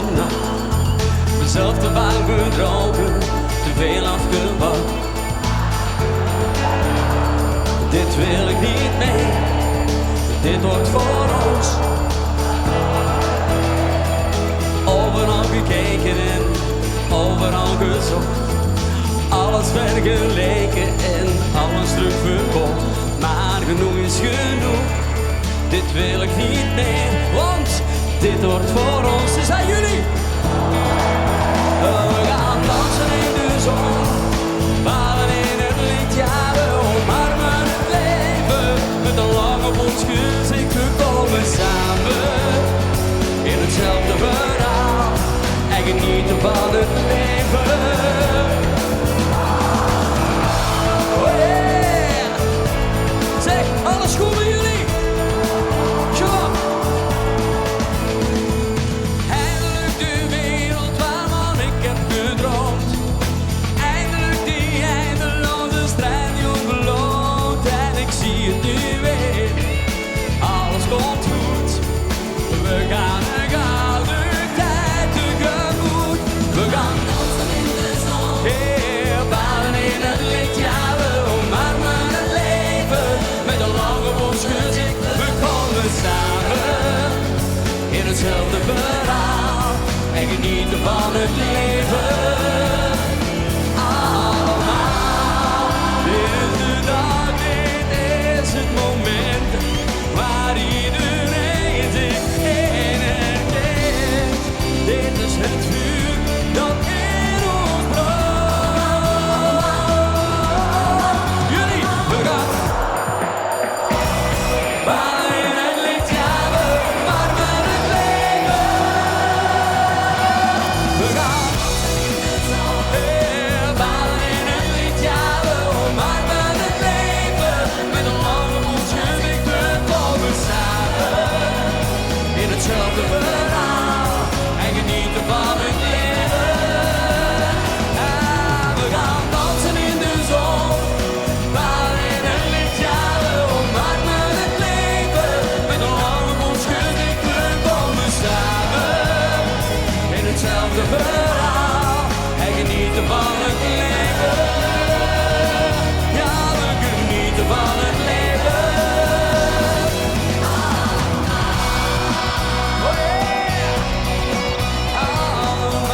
de nacht. Mezelf te vaak bedrogen, te veel afgewacht. Dit wil ik niet meer, dit wordt voor ons. Overal gekeken en overal gezocht. Alles vergeleken en alles terug verkocht. Maar genoeg is genoeg, dit wil ik niet meer. Want dit wordt voor ons, dus aan jullie. We gaan dansen in de zon, baden in het licht, ja we omarmen het leven. Met een lach op ons gezicht, we komen samen in hetzelfde verhaal en genieten van het leven. Oh yeah! Zeg, alles goed met jullie? Come on! Eindelijk de wereld waarvan ik heb gedroomd. Eindelijk die eindeloze strijd die ons beloont. En ik zie het nu weer, alles komt goed. We gaan een gouden tijd tegemoet. We gaan dansen in de zon, yeah, baden in het licht. Ja, we omarmen het leven met een lach op ons gezicht. We komen samen in hetzelfde verhaal en genieten van het leven. Allemaal, dit is de dag, dit is het moment waar iedereen zich in herkent. Dit is het vuur dat in ons brandt. Jullie, we gaan baden in het licht, ja we omarmen het leven. We gaan baden in het licht, ja we omarmen het leven. Met een lach op ons gezicht, we komen samen in hetzelfde verhaal en genieten van het leven. We gaan dansen in de zon, baden in het licht, ja we omarmen het leven. Met een lach op ons gezicht, we komen samen in hetzelfde verhaal en genieten van het leven. Ja, we genieten van het leven. Oh yeah. Allemaal,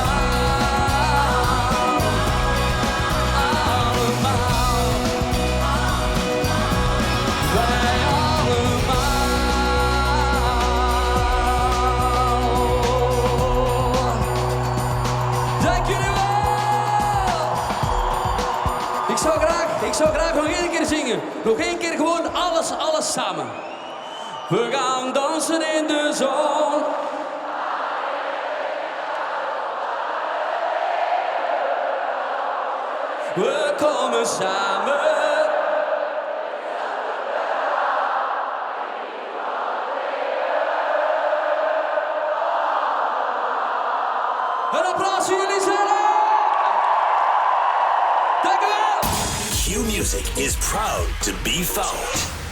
wij allemaal. Dank jullie wel. Ik zou graag nog één keer zingen. Nog één keer gewoon alles samen. We gaan dansen in de zon. We komen samen. Een applaus voor jullie zelf. Dank u wel. Q Music is proud to be found.